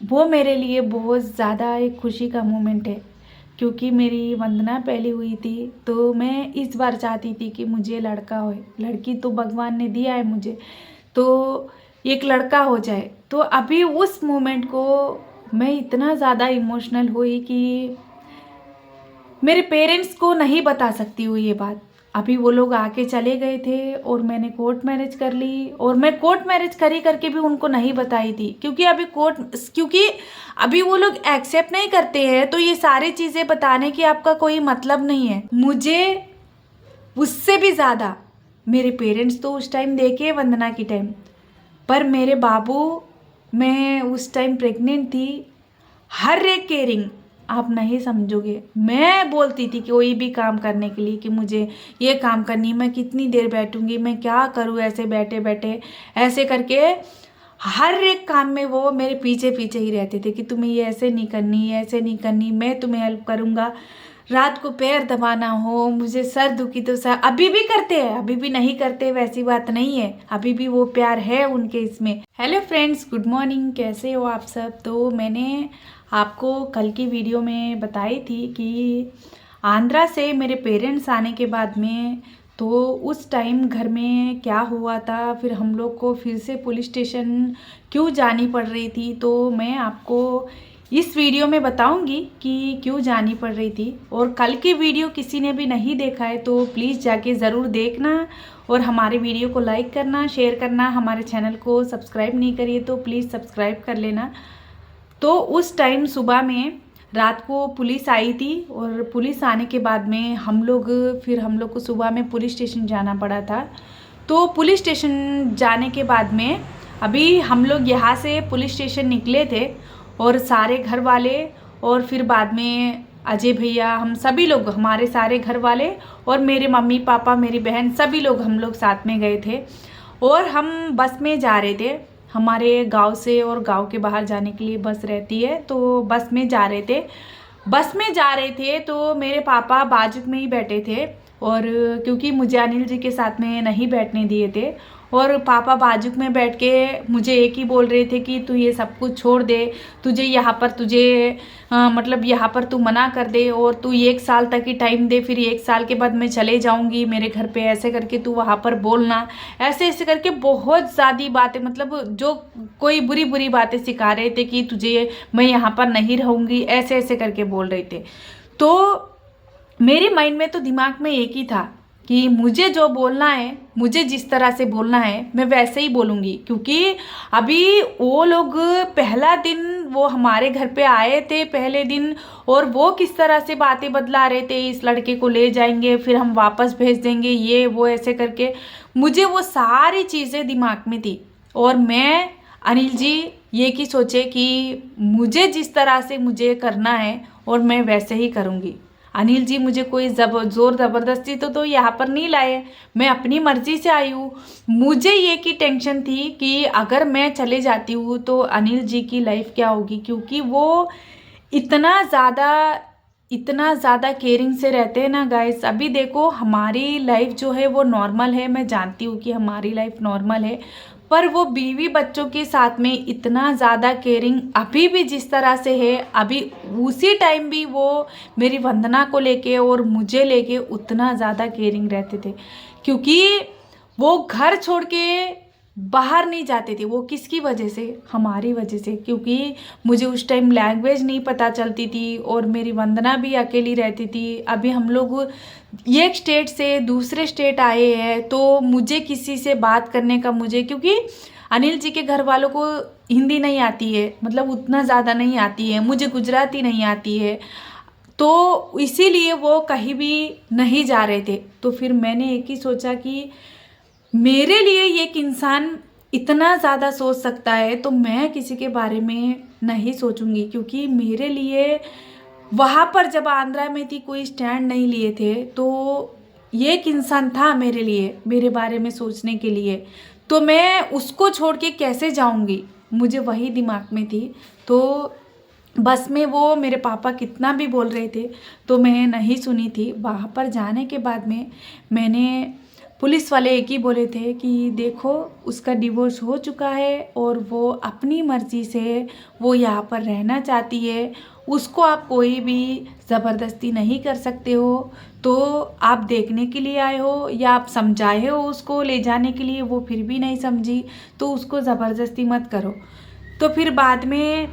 वो मेरे लिए बहुत ज़्यादा एक खुशी का मोमेंट है, क्योंकि मेरी वंदना पहली हुई थी तो मैं इस बार चाहती थी कि मुझे लड़का हो। लड़की तो भगवान ने दिया है मुझे, तो एक लड़का हो जाए। तो अभी उस मोमेंट को मैं इतना ज़्यादा इमोशनल हुई कि मेरे पेरेंट्स को नहीं बता सकती हूँ ये बात। अभी वो लोग आके चले गए थे और मैंने कोर्ट मैरिज कर ली, और मैं कोर्ट मैरिज करी करके भी उनको नहीं बताई थी, क्योंकि अभी वो लोग एक्सेप्ट नहीं करते हैं। तो ये सारी चीज़ें बताने की आपका कोई मतलब नहीं है। मुझे उससे भी ज़्यादा मेरे पेरेंट्स तो उस टाइम देखे वंदना की टाइम, पर मेरे बाबू, मैं उस टाइम प्रेग्नेंट थी, हर एक केयरिंग आप नहीं समझोगे। मैं बोलती थी कि कोई भी काम करने के लिए कि मुझे ये काम करनी, मैं कितनी देर बैठूंगी, मैं क्या करूँ ऐसे बैठे बैठे, ऐसे करके हर एक काम में वो मेरे पीछे पीछे ही रहते थे कि तुम्हें ये ऐसे नहीं करनी, ऐसे नहीं करनी, मैं तुम्हें हेल्प करूँगा। रात को पैर दबाना हो, मुझे सर दुखी तो सर, अभी भी करते हैं, अभी भी नहीं करते वैसी बात नहीं है, अभी भी वो प्यार है उनके इसमें। हेलो फ्रेंड्स, गुड मॉर्निंग, कैसे हो आप सब। तो मैंने आपको कल की वीडियो में बताई थी कि आंध्रा से मेरे पेरेंट्स आने के बाद में तो उस टाइम घर में क्या हुआ था, फिर हम लोग को फिर से पुलिस स्टेशन क्यों जानी पड़ रही थी। तो मैं आपको इस वीडियो में बताऊंगी कि क्यों जानी पड़ रही थी। और कल की वीडियो किसी ने भी नहीं देखा है तो प्लीज़ जाके ज़रूर देखना, और हमारे वीडियो को लाइक करना, शेयर करना, हमारे चैनल को सब्सक्राइब नहीं करिए तो प्लीज़ सब्सक्राइब कर लेना। तो उस टाइम सुबह में रात को पुलिस आई थी, और पुलिस आने के बाद में हम लोग को सुबह में पुलिस स्टेशन जाना पड़ा था। तो पुलिस स्टेशन जाने के बाद में अभी हम लोग यहाँ से पुलिस स्टेशन निकले थे, और सारे घर वाले, और फिर बाद में अजय भैया, हम सभी लोग, हमारे सारे घर वाले और मेरे मम्मी पापा, मेरी बहन, सभी लोग हम लोग साथ में गए थे। और हम बस में जा रहे थे, हमारे गांव से और गांव के बाहर जाने के लिए बस रहती है, तो बस में जा रहे थे। बस में जा रहे थे तो मेरे पापा बाजू में ही बैठे थे, और क्योंकि मुझे अनिल जी के साथ में नहीं बैठने दिए थे, और पापा बाजू में बैठ के मुझे एक ही बोल रहे थे कि तू ये सब कुछ छोड़ दे, तुझे यहाँ पर मतलब यहाँ पर तू मना कर दे, और तू 1 साल तक ही टाइम दे, फिर 1 साल के बाद मैं चले जाऊँगी मेरे घर पे, ऐसे करके तू वहाँ पर बोलना, ऐसे ऐसे करके बहुत ज़्यादा बातें, मतलब जो कोई बुरी बुरी बातें सिखा रहे थे कि तुझे मैं यहाँ पर नहीं रहूँगी, ऐसे ऐसे करके बोल रहे थे। तो मेरे माइंड में तो दिमाग में एक ही था कि मुझे जो बोलना है, मुझे जिस तरह से बोलना है मैं वैसे ही बोलूँगी, क्योंकि अभी वो लोग पहला दिन वो हमारे घर पे आए थे पहले दिन, और वो किस तरह से बातें बदला रहे थे, इस लड़के को ले जाएंगे फिर हम वापस भेज देंगे, ये वो ऐसे करके, मुझे वो सारी चीज़ें दिमाग में थी। और मैं, अनिल जी ये की सोचे कि मुझे जिस तरह से मुझे करना है और मैं वैसे ही करूँगी। अनिल जी मुझे कोई जोर ज़बरदस्ती तो यहाँ पर नहीं लाए, मैं अपनी मर्जी से आई हूँ। मुझे ये की टेंशन थी कि अगर मैं चले जाती हूँ तो अनिल जी की लाइफ क्या होगी, क्योंकि वो इतना ज़्यादा केयरिंग से रहते हैं ना गाइस। अभी देखो हमारी लाइफ जो है वो नॉर्मल है, मैं जानती हूँ कि हमारी लाइफ नॉर्मल है, पर वो बीवी बच्चों के साथ में इतना ज़्यादा केयरिंग अभी भी जिस तरह से है, अभी उसी टाइम भी वो मेरी वंदना को लेके और मुझे लेके उतना ज़्यादा केयरिंग रहते थे, क्योंकि वो घर छोड़ के बाहर नहीं जाते थे। वो किसकी वजह से? हमारी वजह से, क्योंकि मुझे उस टाइम लैंग्वेज नहीं पता चलती थी, और मेरी वंदना भी अकेली रहती थी। अभी हम लोग एक स्टेट से दूसरे स्टेट आए हैं, तो मुझे किसी से बात करने का, क्योंकि अनिल जी के घर वालों को हिंदी नहीं आती है, मतलब उतना ज़्यादा नहीं आती है, मुझे गुजराती नहीं आती है, तो इसीलिए वो कहीं भी नहीं जा रहे थे। तो फिर मैंने एक ही सोचा कि मेरे लिए एक इंसान इतना ज़्यादा सोच सकता है तो मैं किसी के बारे में नहीं सोचूंगी, क्योंकि मेरे लिए वहाँ पर जब आंध्रा में थी कोई स्टैंड नहीं लिए थे, तो ये एक इंसान था मेरे लिए, मेरे बारे में सोचने के लिए, तो मैं उसको छोड़ के कैसे जाऊंगी, मुझे वही दिमाग में थी। तो बस में वो मेरे पापा कितना भी बोल रहे थे तो मैं नहीं सुनी थी। वहाँ पर जाने के बाद में मैंने पुलिस वाले एक ही बोले थे कि देखो उसका डिवोर्स हो चुका है और वो अपनी मर्ज़ी से वो यहाँ पर रहना चाहती है, उसको आप कोई भी ज़बरदस्ती नहीं कर सकते हो। तो आप देखने के लिए आए हो या आप समझाए हो उसको ले जाने के लिए, वो फिर भी नहीं समझी, तो उसको ज़बरदस्ती मत करो। तो फिर बाद में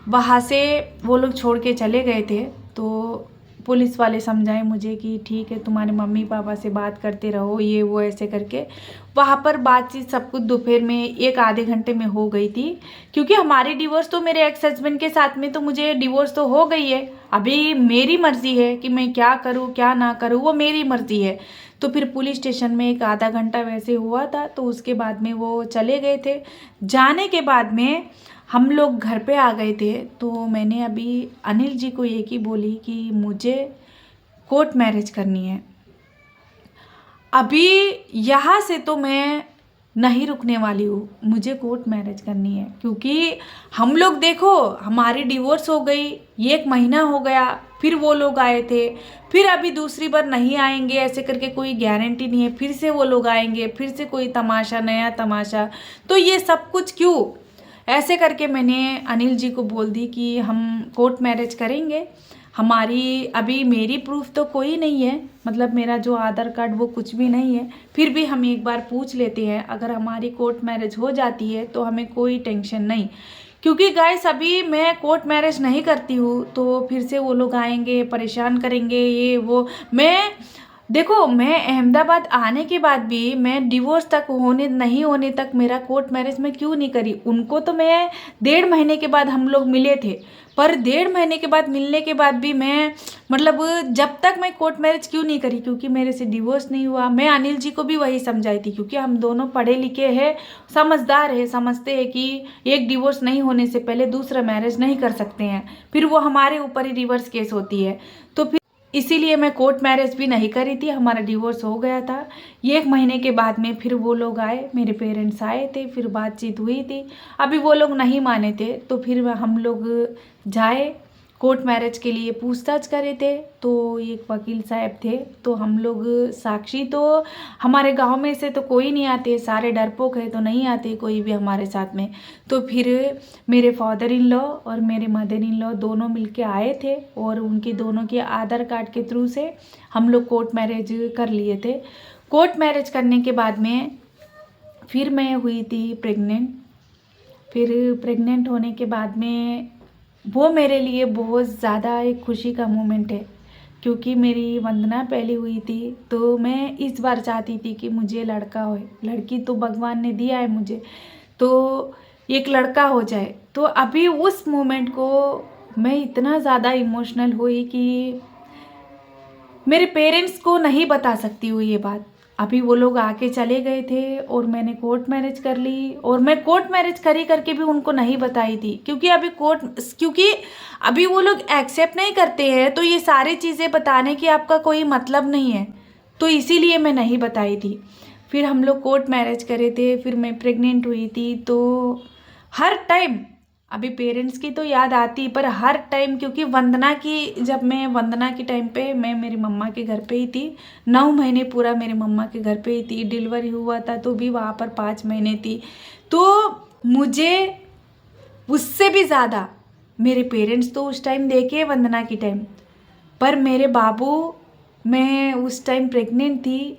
वहाँ से वो लोग छोड़ के चले गए थे। तो पुलिस वाले समझाए मुझे कि ठीक है, तुम्हारे मम्मी पापा से बात करते रहो, ये वो ऐसे करके। वहाँ पर बातचीत सब कुछ दोपहर में एक आधे घंटे में हो गई थी, क्योंकि हमारी डिवोर्स तो मेरे एक्स हस्बैंड के साथ में तो मुझे डिवोर्स तो हो गई है। अभी मेरी मर्ज़ी है कि मैं क्या करूँ क्या ना करूँ, वो मेरी मर्ज़ी है। तो फिर पुलिस स्टेशन में एक आधा घंटा वैसे हुआ था, तो उसके बाद में वो चले गए थे। जाने के बाद में हम लोग घर पे आ गए थे। तो मैंने अभी अनिल जी को एक ही बोली कि मुझे कोर्ट मैरिज करनी है। अभी यहाँ से तो मैं नहीं रुकने वाली हूँ, मुझे कोर्ट मैरिज करनी है। क्योंकि हम लोग देखो, हमारी डिवोर्स हो गई, 1 महीना हो गया, फिर वो लोग आए थे, फिर अभी दूसरी बार नहीं आएंगे ऐसे करके कोई गारंटी नहीं है, फिर से वो लोग आएंगे, फिर से कोई तमाशा, नया तमाशा। तो ये सब कुछ क्यों? ऐसे करके मैंने अनिल जी को बोल दी कि हम कोर्ट मैरिज करेंगे। हमारी अभी मेरी प्रूफ तो कोई नहीं है, मतलब मेरा जो आधार कार्ड वो कुछ भी नहीं है, फिर भी हम एक बार पूछ लेते हैं। अगर हमारी कोर्ट मैरिज हो जाती है तो हमें कोई टेंशन नहीं। क्योंकि गाइस अभी मैं कोर्ट मैरिज नहीं करती हूँ तो फिर से वो लोग आएंगे, परेशान करेंगे, ये वो। देखो, मैं अहमदाबाद आने के बाद भी मैं डिवोर्स तक नहीं होने तक मेरा कोर्ट मैरिज मैं क्यों नहीं करी? उनको तो मैं 1.5 महीने के बाद हम लोग मिले थे, पर 1.5 महीने के बाद मिलने के बाद भी मैं मतलब जब तक मैं कोर्ट मैरिज क्यों नहीं करी? क्योंकि मेरे से डिवोर्स नहीं हुआ। मैं अनिल जी को भी वही समझाई थी, क्योंकि हम दोनों पढ़े लिखे हैं, समझदार है, समझते हैं कि एक डिवोर्स नहीं होने से पहले दूसरा मैरिज नहीं कर सकते हैं, फिर वो हमारे ऊपर ही रिवर्स केस होती है। तो फिर इसीलिए मैं कोर्ट मैरिज भी नहीं करी थी, हमारा डिवोर्स हो गया था। 1 महीने के बाद में फिर वो लोग आए, मेरे पेरेंट्स आए थे, फिर बातचीत हुई थी। अभी वो लोग नहीं माने थे, तो फिर हम लोग जाए कोर्ट मैरिज के लिए, पूछताछ करे थे। तो एक वकील साहब थे, तो हम लोग साक्षी, तो हमारे गांव में से तो कोई नहीं आते, सारे डरपोक है तो नहीं आते कोई भी हमारे साथ में। तो फिर मेरे फादर इन लॉ और मेरे मदर इन लॉ दोनों मिलके आए थे, और उनके दोनों के आधार कार्ड के थ्रू से हम लोग कोर्ट मैरिज कर लिए थे। कोर्ट मैरिज करने के बाद में फिर मैं हुई थी प्रेग्नेंट। फिर प्रेग्नेंट होने के बाद में वो मेरे लिए बहुत ज़्यादा एक खुशी का मोमेंट है, क्योंकि मेरी वंदना पहले हुई थी। तो मैं इस बार चाहती थी कि मुझे लड़का हो, लड़की तो भगवान ने दिया है मुझे, तो एक लड़का हो जाए। तो अभी उस मोमेंट को मैं इतना ज़्यादा इमोशनल हुई कि मेरे पेरेंट्स को नहीं बता सकती हूँ ये बात। अभी वो लोग आके चले गए थे और मैंने कोर्ट मैरिज कर ली, और मैं कोर्ट मैरिज करी करके भी उनको नहीं बताई थी, क्योंकि अभी वो लोग एक्सेप्ट नहीं करते हैं, तो ये सारी चीज़ें बताने की आपका कोई मतलब नहीं है, तो इसीलिए मैं नहीं बताई थी। फिर हम लोग कोर्ट मैरिज करे थे, फिर मैं प्रेग्नेंट हुई थी। तो हर टाइम अभी पेरेंट्स की तो याद आती, पर हर टाइम, क्योंकि जब मैं वंदना के टाइम पे मैं मेरी मम्मा के घर पे ही थी, 9 महीने पूरा मेरी मम्मा के घर पे ही थी। डिलीवरी हुआ था तो भी वहाँ पर 5 महीने थी। तो मुझे उससे भी ज़्यादा मेरे पेरेंट्स तो उस टाइम देखे वंदना के टाइम, पर मेरे बाबू, मैं उस टाइम प्रेग्नेंट थी,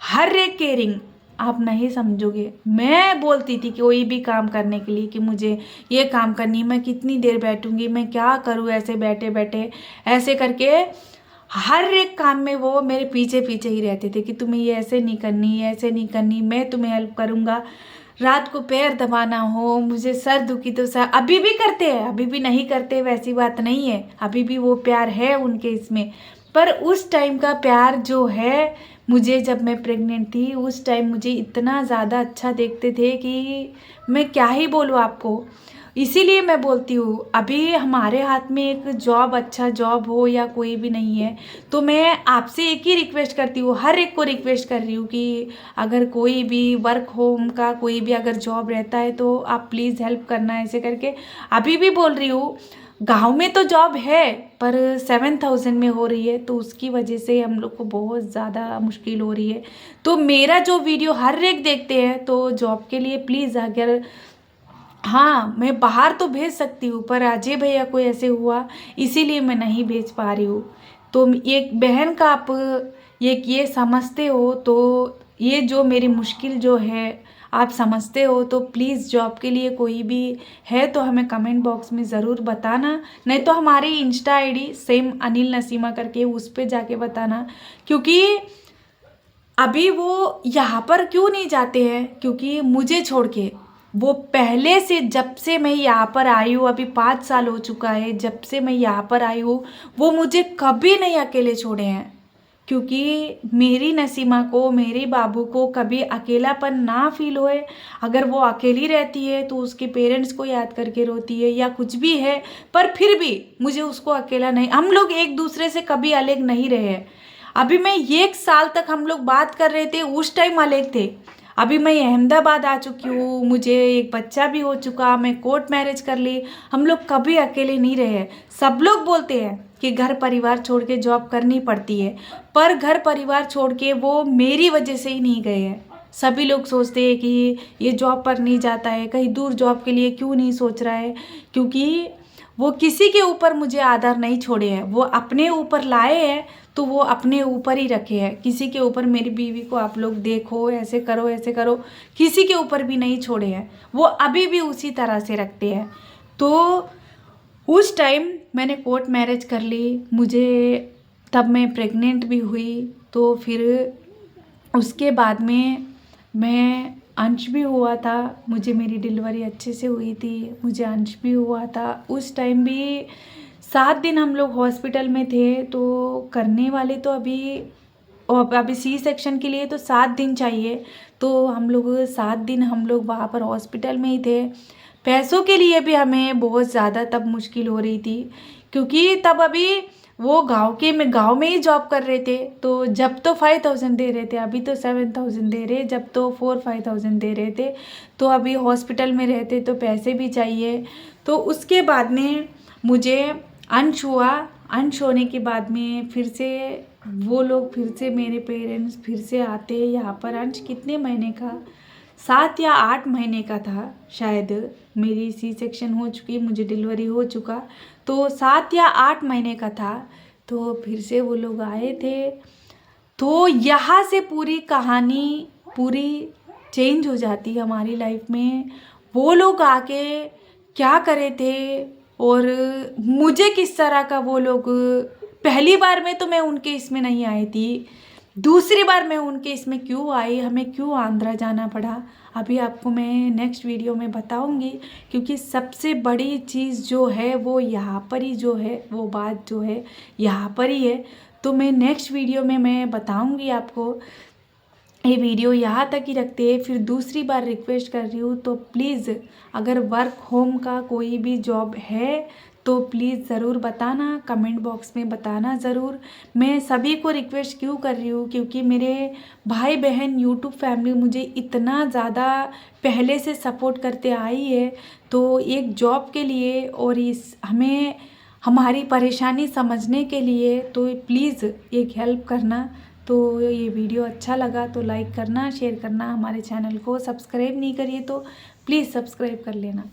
हर एक केयरिंग आप नहीं समझोगे। मैं बोलती थी कि कोई भी काम करने के लिए कि मुझे ये काम करनी है, मैं कितनी देर बैठूंगी, मैं क्या करूँ ऐसे बैठे बैठे, ऐसे करके हर एक काम में वो मेरे पीछे पीछे ही रहते थे कि तुम्हें ये ऐसे नहीं करनी, ऐसे नहीं करनी, मैं तुम्हें हेल्प करूँगा। रात को पैर दबाना हो, मुझे सर दुखी तो सर, अभी भी करते हैं, अभी भी नहीं करते वैसी बात नहीं है, अभी भी वो प्यार है उनके इसमें। पर उस टाइम का प्यार जो है, मुझे जब मैं प्रेग्नेंट थी उस टाइम मुझे इतना ज़्यादा अच्छा देखते थे कि मैं क्या ही बोलूँ आपको। इसीलिए मैं बोलती हूँ, अभी हमारे हाथ में एक जॉब, अच्छा जॉब हो या कोई भी नहीं है, तो मैं आपसे एक ही रिक्वेस्ट करती हूँ, हर एक को रिक्वेस्ट कर रही हूँ कि अगर कोई भी वर्क होम का कोई भी अगर जॉब रहता है तो आप प्लीज़ हेल्प करना, ऐसे करके अभी भी बोल रही हूँ। गांव में तो जॉब है पर 7,000 में हो रही है, तो उसकी वजह से हम लोग को बहुत ज़्यादा मुश्किल हो रही है। तो मेरा जो वीडियो हर एक देखते हैं तो जॉब के लिए प्लीज़, अगर हाँ मैं बाहर तो भेज सकती हूँ पर अजय भैया को ऐसे हुआ इसीलिए मैं नहीं भेज पा रही हूँ। तो एक बहन का आप ये समझते हो तो ये जो मेरी मुश्किल जो है आप समझते हो तो प्लीज़ जॉब के लिए कोई भी है तो हमें कमेंट बॉक्स में ज़रूर बताना, नहीं तो हमारी insta ID same Anil Naseema करके उस पर जाके बताना। क्योंकि अभी वो यहाँ पर क्यों नहीं जाते हैं, क्योंकि मुझे छोड़ के वो पहले से, जब से मैं यहाँ पर आई हूँ, अभी 5 साल हो चुका है जब से मैं यहाँ पर आई हूँ, वो मुझे कभी नहीं अकेले छोड़े हैं। क्योंकि मेरी नसीमा को, मेरे बाबू को कभी अकेलापन ना फील होए। अगर वो अकेली रहती है तो उसके पेरेंट्स को याद करके रोती है या कुछ भी है, पर फिर भी मुझे उसको अकेला नहीं, हम लोग एक दूसरे से कभी अलग नहीं रहे हैं। अभी मैं 1 साल तक हम लोग बात कर रहे थे, उस टाइम अलग थे। अभी मैं अहमदाबाद आ चुकी हूँ, मुझे एक बच्चा भी हो चुका, मैं कोर्ट मैरिज कर ली, हम लोग कभी अकेले नहीं रहे। सब लोग बोलते हैं कि घर परिवार छोड़ के जॉब करनी पड़ती है, पर घर परिवार छोड़ के वो मेरी वजह से ही नहीं गए हैं। सभी लोग सोचते हैं कि ये जॉब पर नहीं जाता है, कहीं दूर जॉब के लिए क्यों नहीं सोच रहा है, क्योंकि वो किसी के ऊपर मुझे आधार नहीं छोड़े हैं, वो अपने ऊपर लाए हैं तो वो अपने ऊपर ही रखे हैं। किसी के ऊपर, मेरी बीवी को आप लोग देखो ऐसे करो, किसी के ऊपर भी नहीं छोड़े हैं, वो अभी भी उसी तरह से रखते हैं। तो उस टाइम मैंने कोर्ट मैरिज कर ली, मुझे तब मैं प्रेग्नेंट भी हुई, तो फिर उसके बाद में मैं अंश भी हुआ था, मुझे मेरी डिलीवरी अच्छे से हुई थी, मुझे अंश भी हुआ था। उस टाइम भी 7 दिन हम लोग हॉस्पिटल में थे, तो करने वाले तो अभी सी सेक्शन के लिए तो 7 दिन चाहिए, तो हम लोग 7 दिन हम लोग वहाँ पर हॉस्पिटल में ही थे। पैसों के लिए भी हमें बहुत ज़्यादा तब मुश्किल हो रही थी, क्योंकि तब अभी वो गांव में ही जॉब कर रहे थे, तो जब तो 5,000 दे रहे थे, अभी तो 7,000 दे रहे, जब तो 4-5,000 दे रहे थे। तो अभी हॉस्पिटल में रहते तो पैसे भी चाहिए। तो उसके बाद में मुझे अंश हुआ, अंश होने के बाद में फिर से वो लोग, फिर से मेरे पेरेंट्स फिर से आते यहाँ पर। अंश कितने महीने का, 7 या 8 महीने का था शायद, मेरी सी सेक्शन हो चुकी, मुझे डिलीवरी हो चुका, तो 7 या 8 महीने का था। तो फिर से वो लोग आए थे, तो यहाँ से पूरी कहानी पूरी चेंज हो जाती हमारी लाइफ में। वो लोग आके क्या करे थे और मुझे किस तरह का वो लोग, पहली बार में तो मैं उनके इसमें नहीं आई थी, दूसरी बार मैं उनके इसमें क्यों आई, हमें क्यों आंध्रा जाना पड़ा, अभी आपको मैं नेक्स्ट वीडियो में बताऊंगी। क्योंकि सबसे बड़ी चीज़ जो है वो यहाँ पर ही जो है, वो बात जो है यहाँ पर ही है। तो मैं नेक्स्ट वीडियो में मैं बताऊंगी आपको। ये वीडियो यहाँ तक ही रखते हैं, फिर दूसरी बार रिक्वेस्ट कर रही हूँ, तो प्लीज़ अगर वर्क होम का कोई भी जॉब है तो प्लीज़ ज़रूर बताना, कमेंट बॉक्स में बताना ज़रूर। मैं सभी को रिक्वेस्ट क्यों कर रही हूँ, क्योंकि मेरे भाई बहन यूट्यूब फैमिली मुझे इतना ज़्यादा पहले से सपोर्ट करते आई है, तो एक जॉब के लिए और इस हमें हमारी परेशानी समझने के लिए, तो प्लीज़ एक हेल्प करना। तो ये वीडियो अच्छा लगा तो लाइक करना, शेयर करना, हमारे चैनल को सब्सक्राइब नहीं करिए तो प्लीज़ सब्सक्राइब कर लेना।